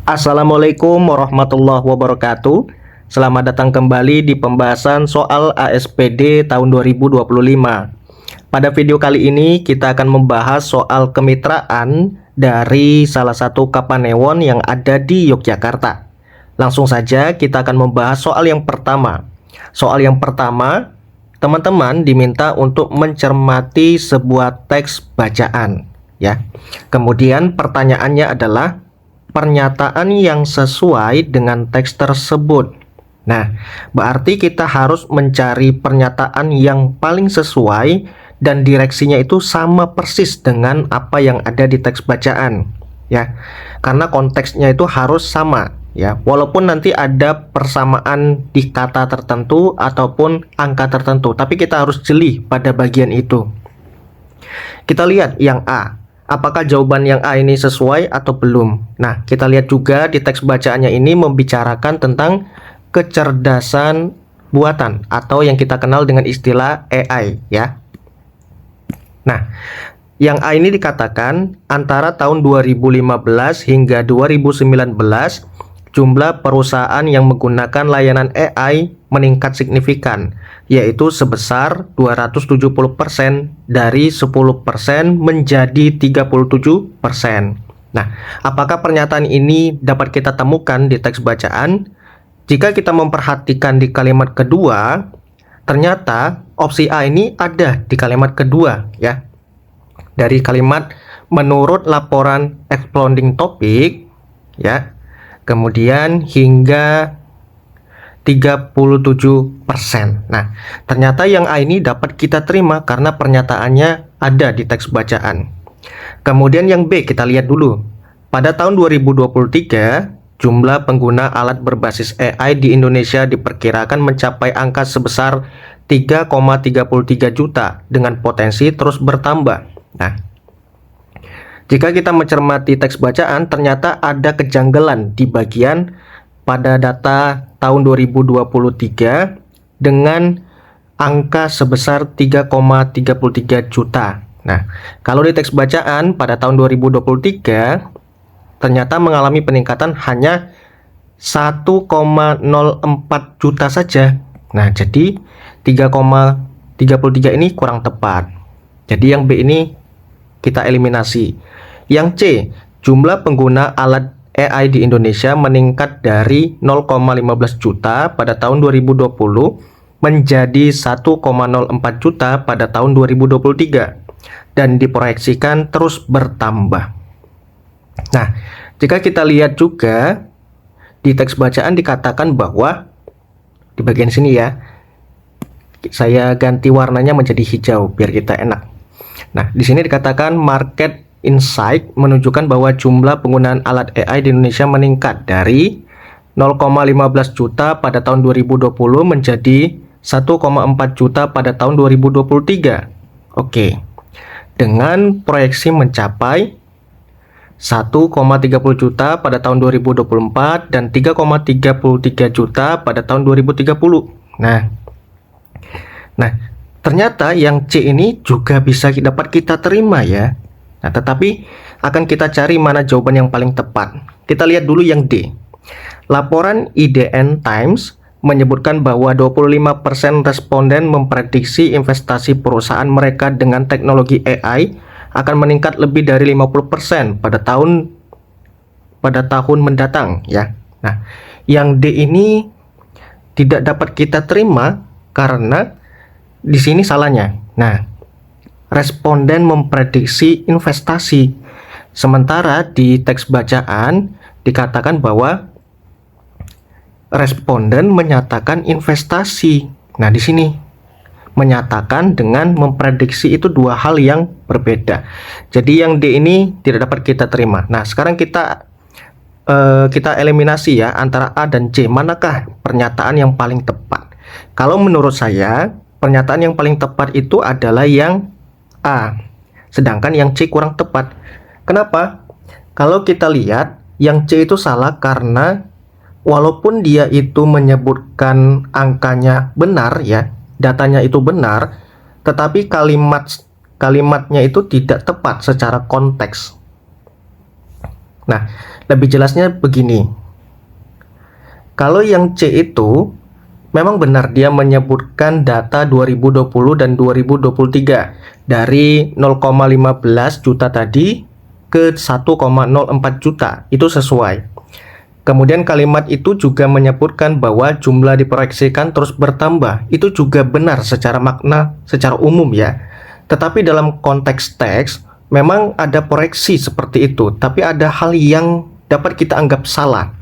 Assalamualaikum warahmatullahi wabarakatuh. Selamat datang kembali di pembahasan soal ASPD tahun 2025. Pada video kali ini kita akan membahas soal kemitraan dari salah satu Kapanewon yang ada di Yogyakarta. Langsung saja kita akan membahas soal yang pertama. Soal yang pertama, teman-teman diminta untuk mencermati sebuah teks bacaan, ya. Kemudian pertanyaannya adalah pernyataan yang sesuai dengan teks tersebut. Nah, berarti kita harus mencari pernyataan yang paling sesuai dan direksinya itu sama persis dengan apa yang ada di teks bacaan, ya. Karena konteksnya itu harus sama, ya. Walaupun nanti ada persamaan di kata tertentu ataupun angka tertentu, tapi kita harus jeli pada bagian itu. Kita lihat yang A. Apakah jawaban yang A ini sesuai atau belum? Nah, kita lihat juga di teks bacaannya ini membicarakan tentang kecerdasan buatan atau yang kita kenal dengan istilah AI, ya. Nah, yang A ini dikatakan antara tahun 2015 hingga 2019 jumlah perusahaan yang menggunakan layanan AI meningkat signifikan, yaitu sebesar 270% dari 10% menjadi 37%. Nah, apakah pernyataan ini dapat kita temukan di teks bacaan? Jika kita memperhatikan di kalimat kedua, ternyata opsi A ini ada di kalimat kedua, ya. Dari kalimat menurut laporan exploding topic, ya. Kemudian hingga 37%. Nah, ternyata yang A ini dapat kita terima karena pernyataannya ada di teks bacaan. Kemudian yang B kita lihat dulu. Pada tahun 2023, jumlah pengguna alat berbasis AI di Indonesia diperkirakan mencapai angka sebesar 3,33 juta dengan potensi terus bertambah. Nah, jika kita mencermati teks bacaan, ternyata ada kejanggalan di bagian pada data tahun 2023 dengan angka sebesar 3,33 juta. Nah, kalau di teks bacaan pada tahun 2023 ternyata mengalami peningkatan hanya 1,04 juta saja. Nah, jadi 3,33 ini kurang tepat. Jadi yang B ini kita eliminasi. Yang C, jumlah pengguna alat AI di Indonesia meningkat dari 0,15 juta pada tahun 2020 menjadi 1,04 juta pada tahun 2023 dan diproyeksikan terus bertambah. Nah, jika kita lihat juga di teks bacaan dikatakan bahwa di bagian sini, ya, saya ganti warnanya menjadi hijau biar kita enak. Nah, di sini dikatakan market insight menunjukkan bahwa jumlah penggunaan alat AI di Indonesia meningkat dari 0,15 juta pada tahun 2020 menjadi 1,4 juta pada tahun 2023. Oke. Dengan proyeksi mencapai 1,30 juta pada tahun 2024 dan 3,33 juta pada tahun 2030. Nah, ternyata yang C ini juga bisa dapat kita terima, ya. Nah, tetapi akan kita cari mana jawaban yang paling tepat. Kita lihat dulu yang D. Laporan IDN Times menyebutkan bahwa 25% responden memprediksi investasi perusahaan mereka dengan teknologi AI akan meningkat lebih dari 50% pada tahun mendatang, ya. Nah, yang D ini tidak dapat kita terima karena di sini salahnya. Nah, responden memprediksi investasi, sementara di teks bacaan dikatakan bahwa responden menyatakan investasi. Nah, di sini menyatakan dengan memprediksi itu dua hal yang berbeda. Jadi yang D ini tidak dapat kita terima. Nah, sekarang kita eliminasi, ya, antara A dan C. Manakah pernyataan yang paling tepat? Kalau menurut saya, pernyataan yang paling tepat itu adalah yang A, sedangkan yang C kurang tepat. Kenapa? Kalau kita lihat, yang C itu salah karena walaupun dia itu menyebutkan angkanya benar, ya, datanya itu benar, tetapi kalimatnya itu tidak tepat secara konteks. Nah, lebih jelasnya begini. Kalau yang C itu memang benar dia menyebutkan data 2020 dan 2023 dari 0,15 juta tadi ke 1,04 juta. Itu sesuai. Kemudian kalimat itu juga menyebutkan bahwa jumlah diproyeksikan terus bertambah. Itu juga benar secara makna, secara umum ya. Tetapi dalam konteks teks, memang ada proyeksi seperti itu. Tapi ada hal yang dapat kita anggap salah.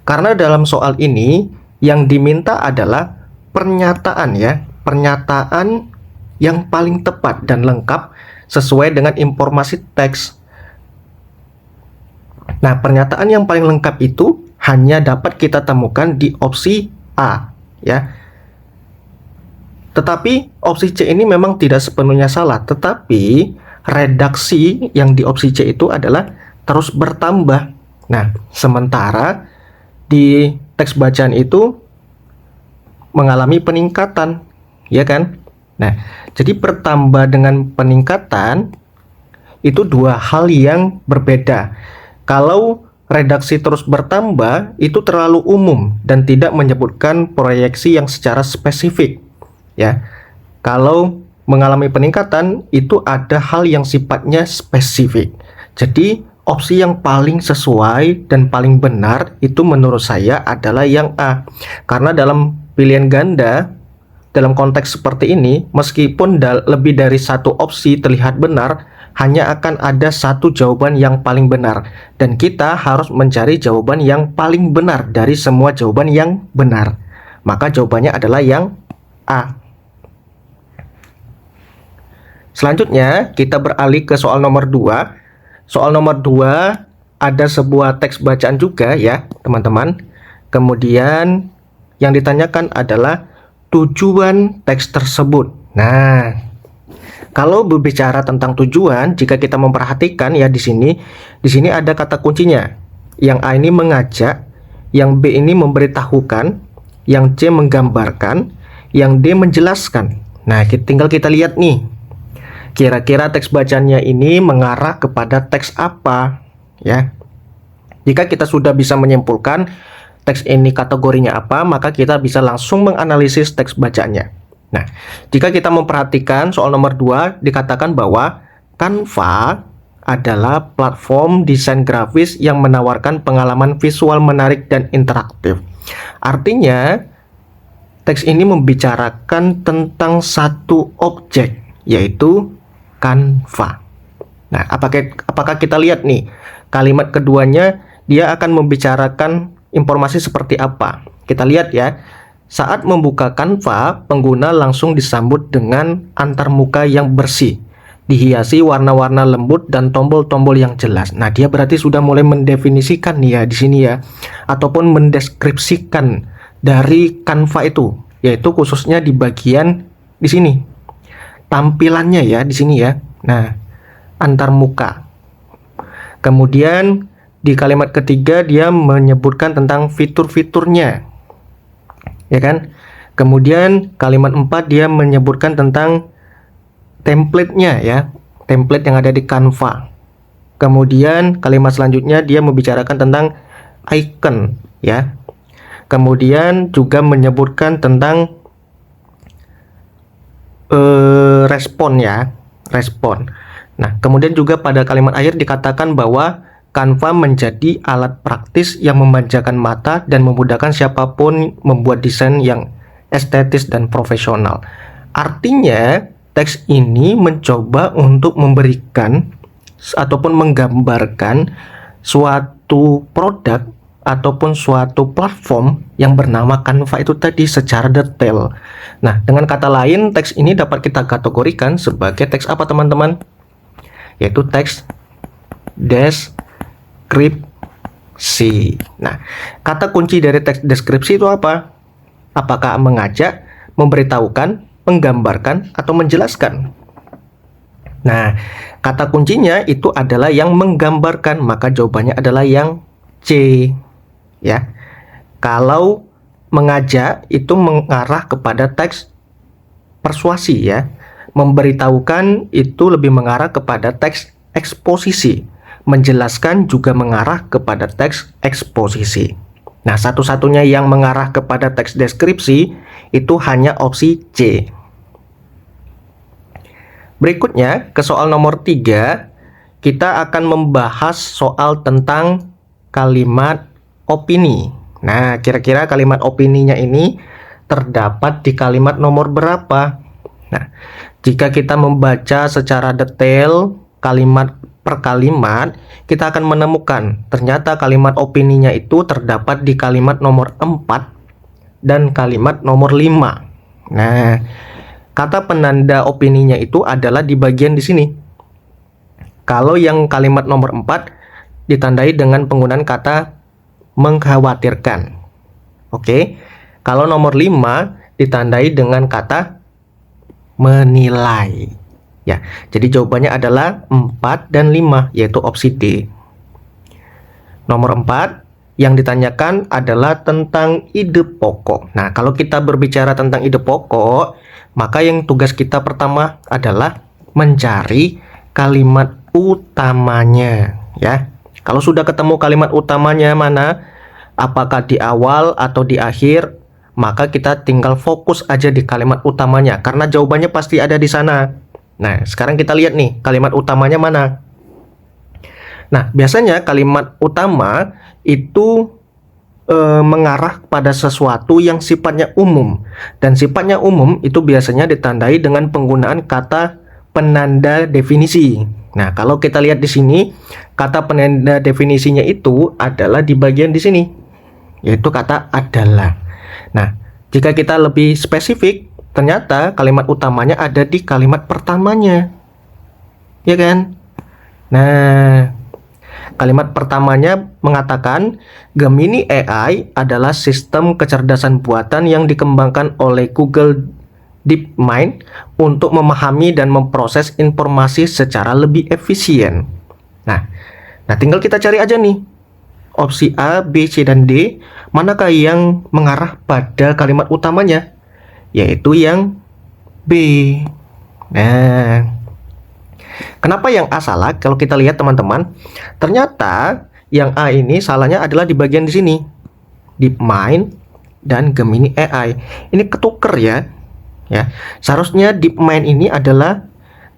Karena dalam soal ini, yang diminta adalah pernyataan ya. Pernyataan yang paling tepat dan lengkap sesuai dengan informasi teks. Nah, pernyataan yang paling lengkap itu hanya dapat kita temukan di opsi A, ya. Tetapi opsi C ini memang tidak sepenuhnya salah, tetapi redaksi yang di opsi C itu adalah terus bertambah. Nah, sementara di teks bacaan itu mengalami peningkatan, ya kan? Nah, jadi bertambah dengan peningkatan itu dua hal yang berbeda. Kalau redaksi terus bertambah itu terlalu umum dan tidak menyebutkan proyeksi yang secara spesifik ya. Kalau mengalami peningkatan itu ada hal yang sifatnya spesifik. Jadi opsi yang paling sesuai dan paling benar itu menurut saya adalah yang A. Karena dalam pilihan ganda dalam konteks seperti ini, meskipun lebih dari satu opsi terlihat benar, hanya akan ada satu jawaban yang paling benar. Dan kita harus mencari jawaban yang paling benar dari semua jawaban yang benar. Maka jawabannya adalah yang A. Selanjutnya, kita beralih ke soal nomor 2. Soal nomor 2 ada sebuah teks bacaan juga ya, teman-teman. Kemudian yang ditanyakan adalah tujuan teks tersebut. Nah, kalau berbicara tentang tujuan, jika kita memperhatikan ya di sini ada kata kuncinya. Yang A ini mengajak, yang B ini memberitahukan, yang C menggambarkan, yang D menjelaskan. Nah, tinggal kita lihat nih. Kira-kira teks bacaannya ini mengarah kepada teks apa, ya? Jika kita sudah bisa menyimpulkan teks ini kategorinya apa, maka kita bisa langsung menganalisis teks bacaannya. Nah, jika kita memperhatikan soal nomor 2 dikatakan bahwa Canva adalah platform desain grafis yang menawarkan pengalaman visual menarik dan interaktif. Artinya, teks ini membicarakan tentang satu objek, yaitu Canva. Nah, apakah kita lihat nih, kalimat keduanya dia akan membicarakan informasi seperti apa? Kita lihat ya. Saat membuka Canva, pengguna langsung disambut dengan antarmuka yang bersih, dihiasi warna-warna lembut dan tombol-tombol yang jelas. Nah, dia berarti sudah mulai mendefinisikan nih ya di sini ya, ataupun mendeskripsikan dari Canva itu, yaitu khususnya di bagian di sini. Tampilannya ya di sini ya. Nah, antarmuka. Kemudian di kalimat ketiga dia menyebutkan tentang fitur-fiturnya. Ya kan? Kemudian kalimat 4 dia menyebutkan tentang template-nya ya, template yang ada di Canva. Kemudian kalimat selanjutnya dia membicarakan tentang icon ya. Kemudian juga menyebutkan tentang respon ya, respon. Nah, kemudian juga pada kalimat akhir dikatakan bahwa Canva menjadi alat praktis yang memanjakan mata dan memudahkan siapapun membuat desain yang estetis dan profesional. Artinya, teks ini mencoba untuk memberikan ataupun menggambarkan suatu produk ataupun suatu platform yang bernama Canva itu tadi secara detail. Nah, dengan kata lain, teks ini dapat kita kategorikan sebagai teks apa, teman-teman? Yaitu teks deskripsi. Nah, kata kunci dari teks deskripsi itu apa? Apakah mengajak, memberitahukan, menggambarkan, atau menjelaskan? Nah, kata kuncinya itu adalah yang menggambarkan, maka jawabannya adalah yang C. Ya, kalau mengajak itu mengarah kepada teks persuasi ya. Memberitahukan itu lebih mengarah kepada teks eksposisi. menjelaskan juga mengarah kepada teks eksposisi. Nah, satu-satunya yang mengarah kepada teks deskripsi itu hanya opsi C. Berikutnya, ke soal nomor 3, kita akan membahas soal tentang kalimat opini. Nah, kira-kira kalimat opininya ini terdapat di kalimat nomor berapa? Nah, jika kita membaca secara detail kalimat per kalimat, kita akan menemukan ternyata kalimat opininya itu terdapat di kalimat nomor 4 dan kalimat nomor 5. Nah, kata penanda opininya itu adalah di bagian di sini. Kalau yang kalimat nomor 4 ditandai dengan penggunaan kata mengkhawatirkan. Oke. Kalau nomor 5 ditandai dengan kata menilai. Ya, jadi jawabannya adalah 4 dan 5, yaitu opsi D. Nomor 4 yang ditanyakan adalah tentang ide pokok. Nah, kalau kita berbicara tentang ide pokok, maka yang tugas kita pertama adalah mencari kalimat utamanya, ya. Kalau sudah ketemu kalimat utamanya mana, apakah di awal atau di akhir, maka kita tinggal fokus aja di kalimat utamanya, karena jawabannya pasti ada di sana. Nah, sekarang kita lihat nih, kalimat utamanya mana. Nah, biasanya kalimat utama itu mengarah pada sesuatu yang sifatnya umum. Dan sifatnya umum itu biasanya ditandai dengan penggunaan kata penanda definisi. Nah, kalau kita lihat di sini, kata penanda definisinya itu adalah di bagian di sini, yaitu kata adalah. Nah, jika kita lebih spesifik, ternyata kalimat utamanya ada di kalimat pertamanya, ya kan? Nah, kalimat pertamanya mengatakan Gemini AI adalah sistem kecerdasan buatan yang dikembangkan oleh Google DeepMind untuk memahami dan memproses informasi secara lebih efisien. Nah, tinggal kita cari aja nih, opsi A, B, C, dan D, manakah yang mengarah pada kalimat utamanya? Yaitu yang B. Nah, kenapa yang A salah? Kalau kita lihat teman-teman, ternyata yang A ini salahnya adalah di bagian di sini, DeepMind dan Gemini AI. Ini ketuker ya. Seharusnya DeepMind ini adalah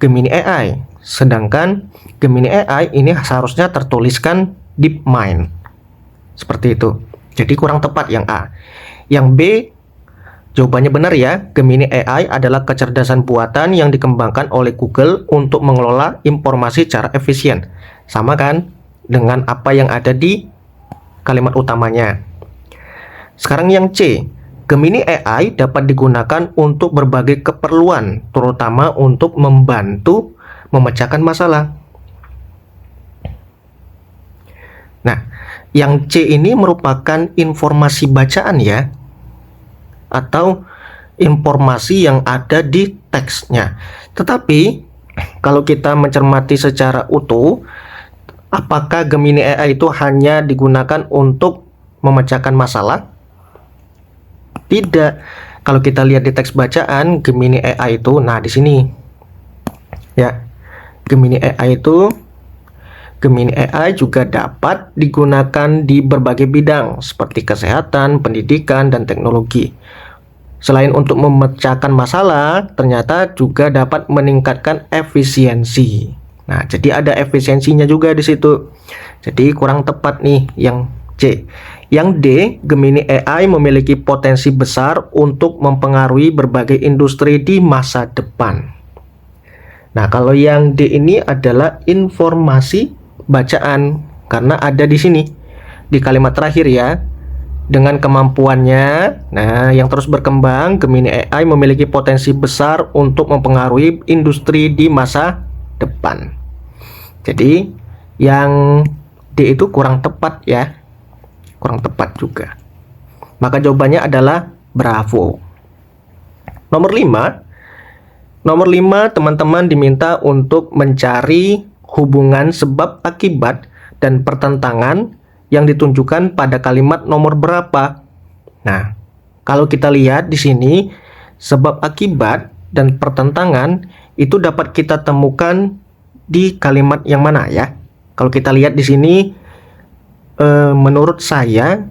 Gemini AI, sedangkan Gemini AI ini seharusnya tertuliskan DeepMind. Seperti itu. Jadi kurang tepat yang A. Yang B, jawabannya benar ya. Gemini AI adalah kecerdasan buatan yang dikembangkan oleh Google untuk mengelola informasi secara efisien. Sama kan dengan apa yang ada di kalimat utamanya. Sekarang yang C, Gemini AI dapat digunakan untuk berbagai keperluan, terutama untuk membantu memecahkan masalah. Nah, yang C ini merupakan informasi bacaan ya, atau informasi yang ada di teksnya. Tetapi kalau kita mencermati secara utuh, apakah Gemini AI itu hanya digunakan untuk memecahkan masalah? Tidak. Kalau kita lihat di teks bacaan Gemini AI itu, nah di sini ya, Gemini AI juga dapat digunakan di berbagai bidang seperti kesehatan, pendidikan, dan teknologi. Selain untuk memecahkan masalah, ternyata juga dapat meningkatkan efisiensi. Nah, jadi ada efisiensinya juga di situ. Jadi kurang tepat nih yang C. Yang D, Gemini AI memiliki potensi besar untuk mempengaruhi berbagai industri di masa depan. Nah, kalau yang D ini adalah informasi bacaan, karena ada di sini di kalimat terakhir ya. Dengan kemampuannya, nah yang terus berkembang, Gemini AI memiliki potensi besar untuk mempengaruhi industri di masa depan. Jadi yang D itu kurang tepat ya. Kurang tepat juga. Maka jawabannya adalah bravo. Nomor 5, teman-teman diminta untuk mencari hubungan sebab akibat dan pertentangan yang ditunjukkan pada kalimat nomor berapa. Nah, kalau kita lihat di sini, sebab akibat dan pertentangan itu dapat kita temukan di kalimat yang mana ya? Kalau kita lihat di sini, menurut saya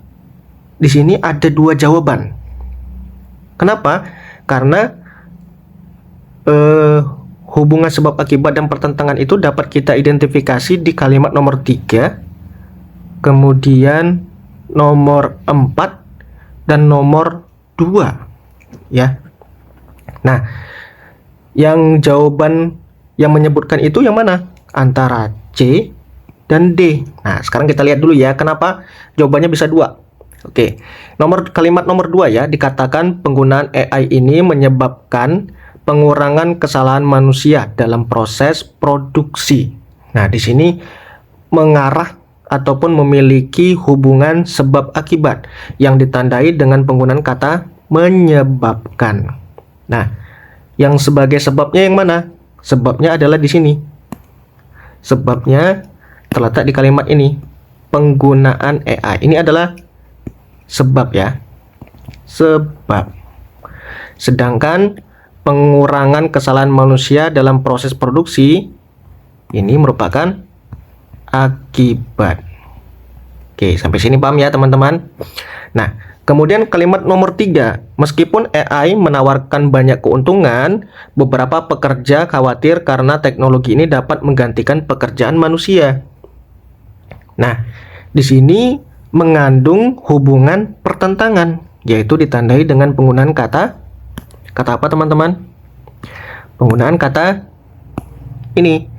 di sini ada dua jawaban. Kenapa? Karena hubungan sebab akibat dan pertentangan itu dapat kita identifikasi di kalimat nomor 3, kemudian nomor 4 dan nomor 2 ya. Nah, yang jawaban yang menyebutkan itu yang mana? Antara C dan D. Nah, sekarang kita lihat dulu ya, kenapa jawabannya bisa 2. Oke, kalimat nomor 2 ya, dikatakan penggunaan AI ini menyebabkan pengurangan kesalahan manusia dalam proses produksi. Nah, di sini mengarah ataupun memiliki hubungan sebab akibat yang ditandai dengan penggunaan kata menyebabkan. Nah, yang sebagai sebabnya yang mana? Sebabnya adalah di sini. Sebabnya terletak di kalimat ini. Penggunaan AI. Ini adalah sebab ya. Sebab. Sedangkan pengurangan kesalahan manusia dalam proses produksi ini merupakan akibat. Oke, sampai sini paham ya teman-teman. Nah, kemudian kalimat nomor 3, meskipun AI menawarkan banyak keuntungan, beberapa pekerja khawatir karena teknologi ini dapat menggantikan pekerjaan manusia. Nah, di sini mengandung hubungan pertentangan, yaitu ditandai dengan penggunaan kata apa teman-teman? Penggunaan kata ini.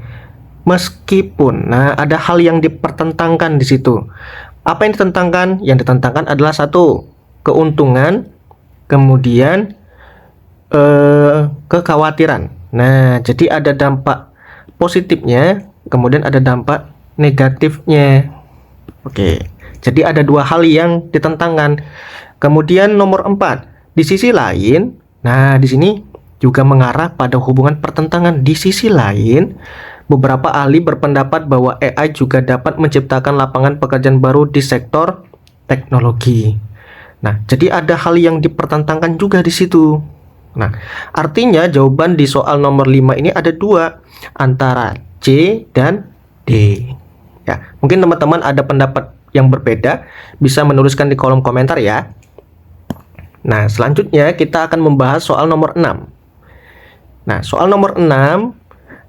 Meskipun, nah ada hal yang dipertentangkan di situ. Apa yang ditentangkan? Yang ditentangkan adalah satu, keuntungan, kemudian kekhawatiran. Nah, jadi ada dampak positifnya, kemudian ada dampak negatifnya. Oke, jadi ada dua hal yang ditentangkan. Kemudian nomor 4, di sisi lain, nah di sini juga mengarah pada hubungan pertentangan. Di sisi lain, beberapa ahli berpendapat bahwa AI juga dapat menciptakan lapangan pekerjaan baru di sektor teknologi. Nah, jadi ada hal yang dipertentangkan juga di situ. Nah, artinya jawaban di soal nomor 5 ini ada 2, antara C dan D. Ya, mungkin teman-teman ada pendapat yang berbeda, bisa menuliskan di kolom komentar ya. Nah, selanjutnya kita akan membahas soal nomor 6. Nah, soal nomor 6,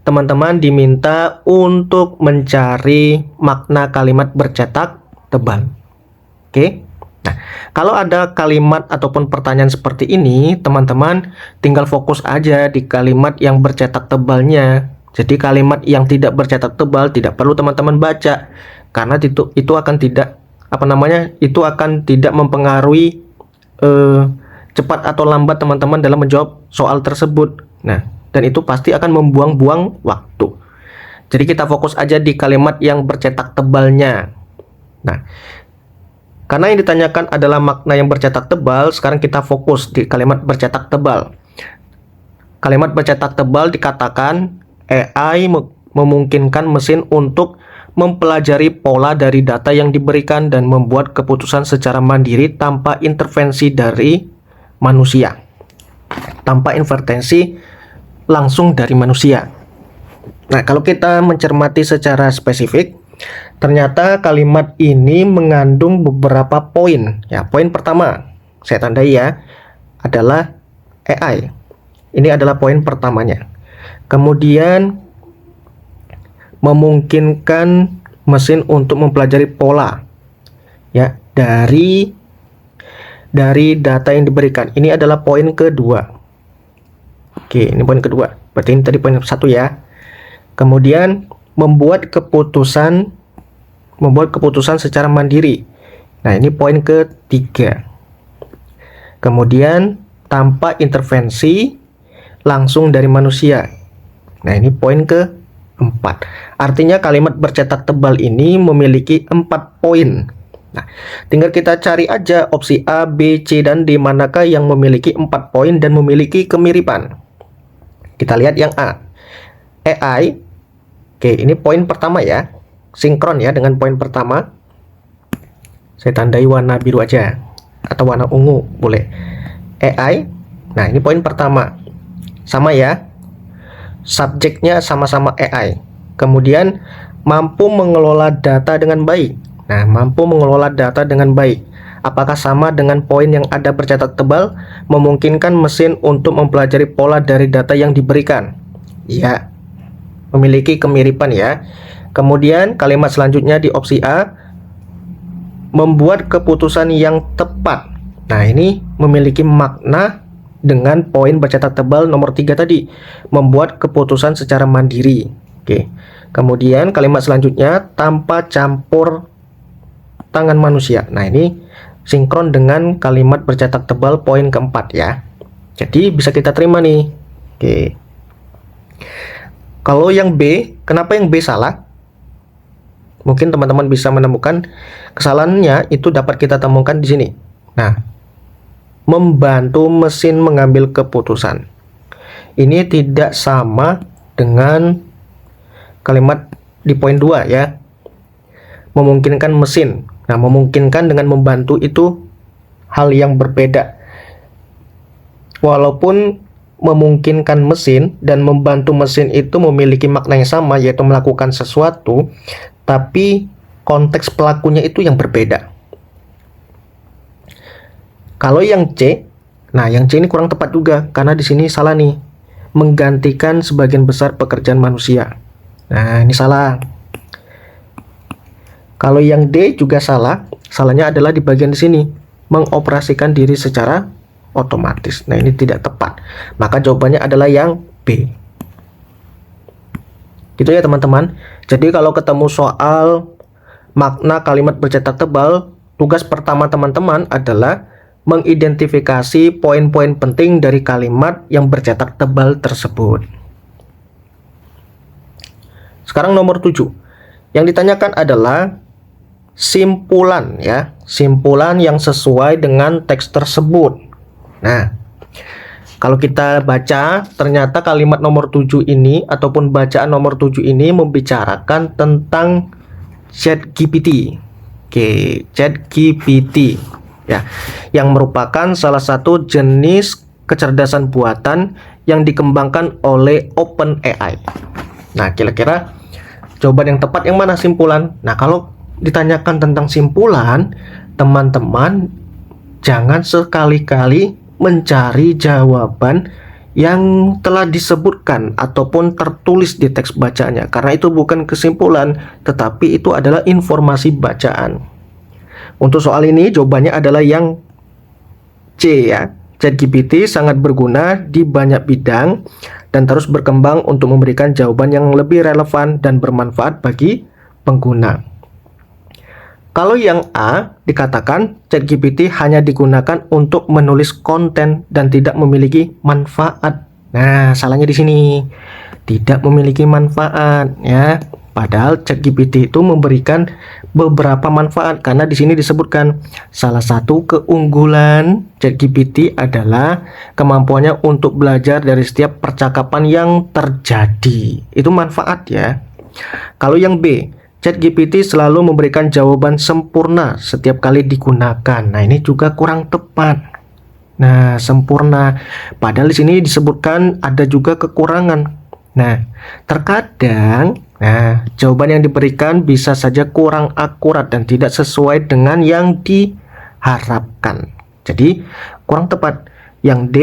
teman-teman diminta untuk mencari makna kalimat bercetak tebal. Oke. Nah, kalau ada kalimat ataupun pertanyaan seperti ini, teman-teman tinggal fokus aja di kalimat yang bercetak tebalnya. Jadi kalimat yang tidak bercetak tebal tidak perlu teman-teman baca, karena itu akan tidak itu akan tidak mempengaruhi cepat atau lambat teman-teman dalam menjawab soal tersebut. Nah, dan itu pasti akan membuang-buang waktu. Jadi kita fokus aja di kalimat yang bercetak tebalnya. Nah, karena yang ditanyakan adalah makna yang bercetak tebal, sekarang kita fokus di kalimat bercetak tebal. Kalimat bercetak tebal dikatakan AI memungkinkan mesin untuk mempelajari pola dari data yang diberikan dan membuat keputusan secara mandiri tanpa intervensi dari manusia. Tanpa intervensi langsung dari manusia. Nah, kalau kita mencermati secara spesifik, ternyata kalimat ini mengandung beberapa poin. Ya, poin pertama, saya tandai ya, adalah AI. Ini adalah poin pertamanya. Kemudian memungkinkan mesin untuk mempelajari pola ya dari data yang diberikan. Ini adalah poin kedua. Oke, ini poin kedua. Berarti ini tadi poin 1 ya. Kemudian membuat keputusan secara mandiri. Nah, ini poin ketiga. Kemudian tanpa intervensi langsung dari manusia. Nah, ini poin keempat. Artinya kalimat bercetak tebal ini memiliki 4 poin. Nah, tinggal kita cari aja opsi A, B, C, dan D manakah yang memiliki 4 poin dan memiliki kemiripan. Kita lihat yang A, AI. Oke, ini poin pertama ya, sinkron ya dengan poin pertama. Saya tandai warna biru aja, atau warna ungu boleh. AI, nah ini poin pertama, sama ya, subjeknya sama-sama AI. Kemudian mampu mengelola data dengan baik. Nah, mampu mengelola data dengan baik. Apakah sama dengan poin yang ada bercetak tebal? Memungkinkan mesin untuk mempelajari pola dari data yang diberikan. Ya, memiliki kemiripan ya. Kemudian kalimat selanjutnya di opsi A, membuat keputusan yang tepat. Nah, ini memiliki makna dengan poin bercetak tebal nomor 3 tadi, membuat keputusan secara mandiri. Oke. Kemudian kalimat selanjutnya, tanpa campur tangan manusia. Nah, ini sinkron dengan kalimat bercetak tebal poin keempat ya. Jadi bisa kita terima nih. Oke. Kalau yang B, kenapa yang B salah? Mungkin teman-teman bisa menemukan kesalahannya itu dapat kita temukan di sini. Nah, membantu mesin mengambil keputusan. Ini tidak sama dengan kalimat di poin 2 ya. Memungkinkan mesin. Nah, memungkinkan dengan membantu itu hal yang berbeda. Walaupun memungkinkan mesin dan membantu mesin itu memiliki makna yang sama, yaitu melakukan sesuatu, tapi konteks pelakunya itu yang berbeda. Kalau yang C, nah yang C ini kurang tepat juga, karena di sini salah nih. Menggantikan sebagian besar pekerjaan manusia. Nah, ini salah. Kalau yang D juga salah, salahnya adalah di bagian di sini, mengoperasikan diri secara otomatis. Nah, ini tidak tepat. Maka jawabannya adalah yang B. Gitu ya teman-teman. Jadi kalau ketemu soal makna kalimat bercetak tebal, tugas pertama teman-teman adalah mengidentifikasi poin-poin penting dari kalimat yang bercetak tebal tersebut. Sekarang nomor 7. Yang ditanyakan adalah simpulan ya, simpulan yang sesuai dengan teks tersebut. Nah, kalau kita baca, ternyata kalimat nomor 7 ini ataupun bacaan nomor 7 ini membicarakan tentang ChatGPT. Oke, ChatGPT ya, yang merupakan salah satu jenis kecerdasan buatan yang dikembangkan oleh OpenAI. Nah, kira-kira jawaban yang tepat yang mana, simpulan? Nah, kalau ditanyakan tentang simpulan, teman-teman jangan sekali-kali mencari jawaban yang telah disebutkan ataupun tertulis di teks bacaannya, karena itu bukan kesimpulan, tetapi itu adalah informasi bacaan. Untuk soal ini jawabannya adalah yang C ya. ChatGPT sangat berguna di banyak bidang dan terus berkembang untuk memberikan jawaban yang lebih relevan dan bermanfaat bagi pengguna. Kalau yang A dikatakan ChatGPT hanya digunakan untuk menulis konten dan tidak memiliki manfaat. Nah, salahnya di sini. Tidak memiliki manfaat ya. Padahal ChatGPT itu memberikan beberapa manfaat, karena di sini disebutkan salah satu keunggulan ChatGPT adalah kemampuannya untuk belajar dari setiap percakapan yang terjadi. Itu manfaat ya. Kalau yang B, ChatGPT selalu memberikan jawaban sempurna setiap kali digunakan. Nah, ini juga kurang tepat. Nah, sempurna. Padahal di sini disebutkan ada juga kekurangan. Nah, terkadang jawaban yang diberikan bisa saja kurang akurat dan tidak sesuai dengan yang diharapkan. Jadi, kurang tepat. Yang D,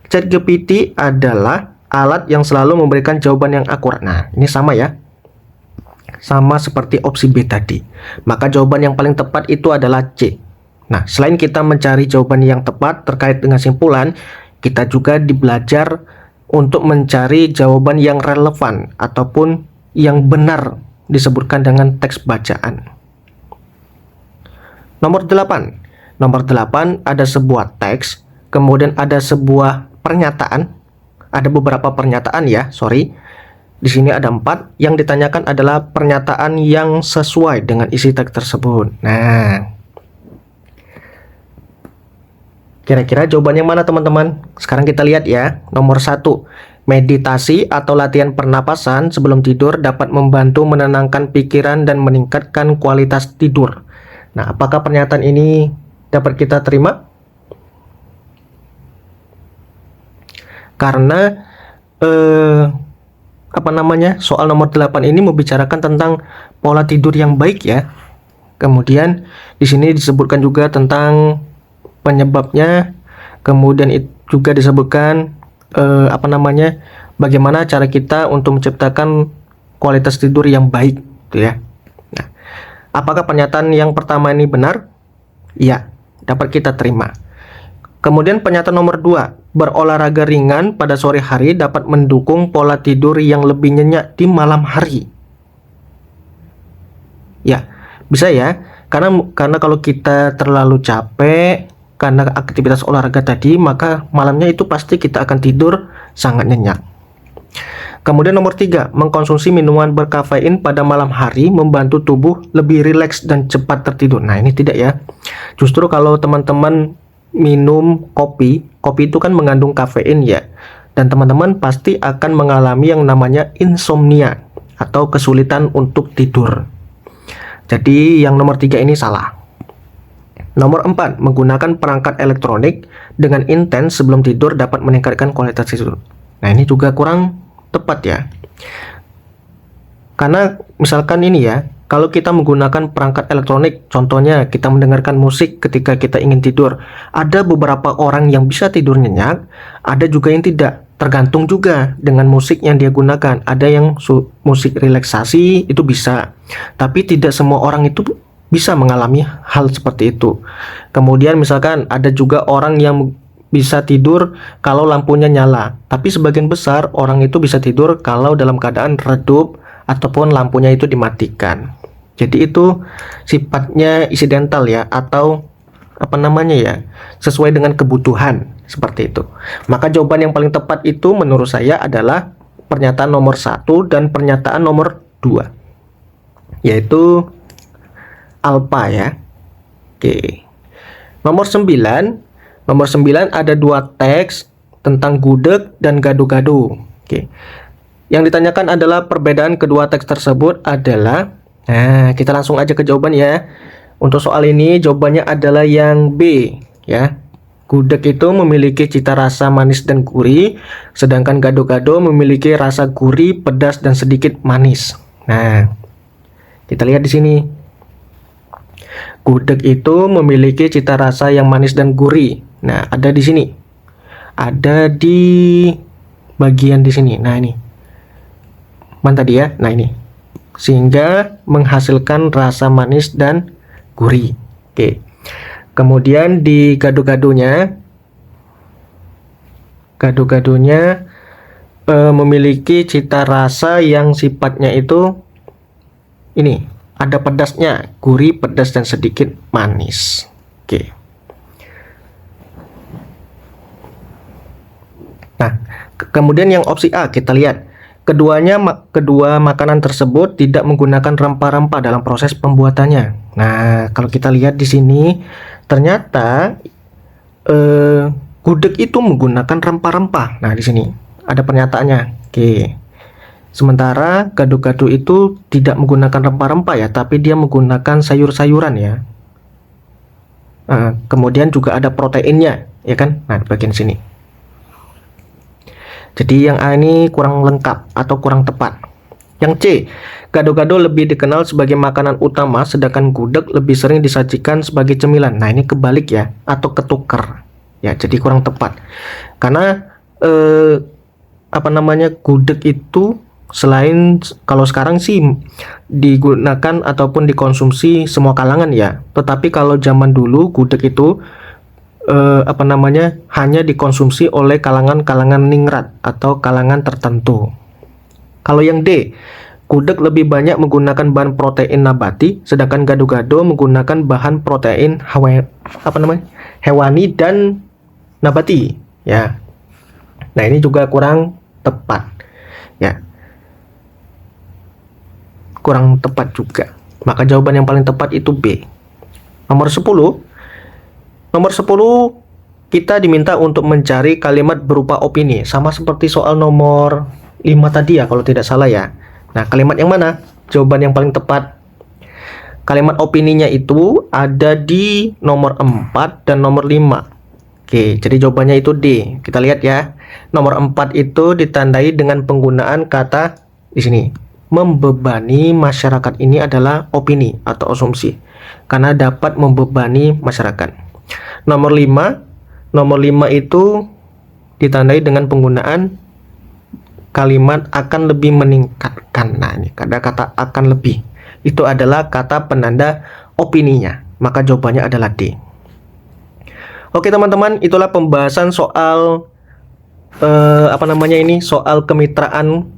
ChatGPT adalah alat yang selalu memberikan jawaban yang akurat. Nah, ini sama ya. Sama seperti opsi B tadi. Maka jawaban yang paling tepat itu adalah C. Nah, selain kita mencari jawaban yang tepat terkait dengan simpulan, kita juga belajar untuk mencari jawaban yang relevan ataupun yang benar disebutkan dengan teks bacaan. Nomor 8. Nomor 8 ada sebuah teks, kemudian ada sebuah pernyataan. Ada beberapa pernyataan ya, sorry. Di sini ada 4, yang ditanyakan adalah pernyataan yang sesuai dengan isi teks tersebut. Nah, kira-kira jawaban yang mana teman-teman? Sekarang kita lihat ya. Nomor 1, meditasi atau latihan pernapasan sebelum tidur dapat membantu menenangkan pikiran dan meningkatkan kualitas tidur. Nah, apakah pernyataan ini dapat kita terima? Karena soal nomor 8 ini membicarakan tentang pola tidur yang baik ya. Kemudian di sini disebutkan juga tentang penyebabnya. Kemudian juga disebutkan bagaimana cara kita untuk menciptakan kualitas tidur yang baik gitu ya. Nah, apakah pernyataan yang pertama ini benar? Ya, dapat kita terima. Kemudian pernyataan nomor 2, berolahraga ringan pada sore hari dapat mendukung pola tidur yang lebih nyenyak di malam hari. Ya, bisa ya. Karena kalau kita terlalu capek karena aktivitas olahraga tadi, maka malamnya itu pasti kita akan tidur sangat nyenyak. Kemudian nomor 3, mengkonsumsi minuman berkafein pada malam hari membantu tubuh lebih rileks dan cepat tertidur. Nah, ini tidak ya. Justru kalau teman-teman minum kopi itu kan mengandung kafein ya. Dan teman-teman pasti akan mengalami yang namanya insomnia atau kesulitan untuk tidur. Jadi yang nomor 3 ini salah. Nomor 4, menggunakan perangkat elektronik dengan intens sebelum tidur dapat meningkatkan kualitas tidur. Nah, ini juga kurang tepat ya. Karena misalkan ini ya, kalau kita menggunakan perangkat elektronik, contohnya kita mendengarkan musik ketika kita ingin tidur, ada beberapa orang yang bisa tidur nyenyak, ada juga yang tidak. Tergantung juga dengan musik yang dia gunakan. Ada yang musik relaksasi itu bisa, tapi tidak semua orang itu bisa mengalami hal seperti itu. Kemudian misalkan ada juga orang yang bisa tidur kalau lampunya nyala, tapi sebagian besar orang itu bisa tidur kalau dalam keadaan redup ataupun lampunya itu dimatikan. Jadi itu sifatnya insidental ya, atau sesuai dengan kebutuhan seperti itu. Maka jawaban yang paling tepat itu menurut saya adalah pernyataan nomor 1 dan pernyataan nomor 2, yaitu alpha ya. Oke. Nomor 9 ada 2 teks tentang gudeg dan gado-gado. Oke. Yang ditanyakan adalah perbedaan kedua teks tersebut adalah, nah, kita langsung aja ke jawaban ya. Untuk soal ini jawabannya adalah yang B ya. Gudeg itu memiliki cita rasa manis dan gurih, sedangkan gado-gado memiliki rasa gurih, pedas dan sedikit manis. Nah, kita lihat di sini. Gudeg itu memiliki cita rasa yang manis dan gurih. Nah, ada di sini. Ada di bagian di sini. Nah, ini. Mana tadi ya? Nah, ini. Sehingga menghasilkan rasa manis dan gurih. Oke. Kemudian di gado-gadonya memiliki cita rasa yang sifatnya itu ini, ada pedasnya, gurih, pedas dan sedikit manis. Oke. Nah, kemudian yang opsi A kita lihat. Kedua makanan tersebut tidak menggunakan rempah-rempah dalam proses pembuatannya. Nah, kalau kita lihat di sini ternyata gudeg itu menggunakan rempah-rempah. Nah, di sini ada pernyataannya. Oke. Sementara gado-gado itu tidak menggunakan rempah-rempah ya, tapi dia menggunakan sayur-sayuran ya. Kemudian juga ada proteinnya, ya kan? Nah, di bagian sini. Jadi yang A ini kurang lengkap atau kurang tepat. Yang C, gado-gado lebih dikenal sebagai makanan utama, sedangkan gudeg lebih sering disajikan sebagai cemilan. Nah, ini kebalik ya, atau ketukar. Ya, jadi kurang tepat. Karena gudeg itu selain kalau sekarang sih digunakan ataupun dikonsumsi semua kalangan ya. Tetapi kalau zaman dulu gudeg itu hanya dikonsumsi oleh kalangan ningrat atau kalangan tertentu. Kalau yang D, gudeg lebih banyak menggunakan bahan protein nabati, sedangkan gado-gado menggunakan bahan protein hewani dan nabati ya. Nah, ini juga kurang tepat ya, kurang tepat juga. Maka jawaban yang paling tepat itu B. Nomor 10 kita diminta untuk mencari kalimat berupa opini, sama seperti soal nomor 5 tadi ya kalau tidak salah ya. Nah, kalimat yang mana? Jawaban yang paling tepat. Kalimat opininya itu ada di nomor 4 dan nomor 5. Oke, jadi jawabannya itu D. Kita lihat ya. Nomor 4 itu ditandai dengan penggunaan kata di sini. Membebani masyarakat ini adalah opini atau asumsi karena dapat membebani masyarakat. Nomor 5 itu ditandai dengan penggunaan kalimat akan lebih meningkatkan. Nah, ini ada kata akan lebih. Itu adalah kata penanda opininya. Maka jawabannya adalah D. Oke teman-teman, itulah pembahasan soal soal kemitraan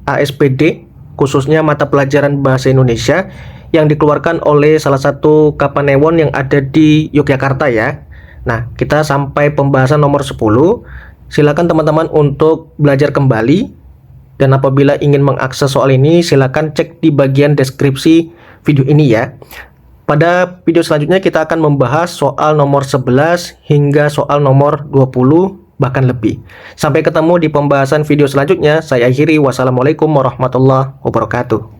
ASPD, khususnya mata pelajaran bahasa Indonesia yang dikeluarkan oleh salah satu Kapanewon yang ada di Yogyakarta ya. Nah, kita sampai pembahasan nomor 10. Silakan teman-teman untuk belajar kembali, dan apabila ingin mengakses soal ini silakan cek di bagian deskripsi video ini ya. Pada video selanjutnya kita akan membahas soal nomor 11 hingga soal nomor 20 bahkan lebih. Sampai ketemu di pembahasan video selanjutnya. Saya akhiri, wassalamualaikum warahmatullahi wabarakatuh.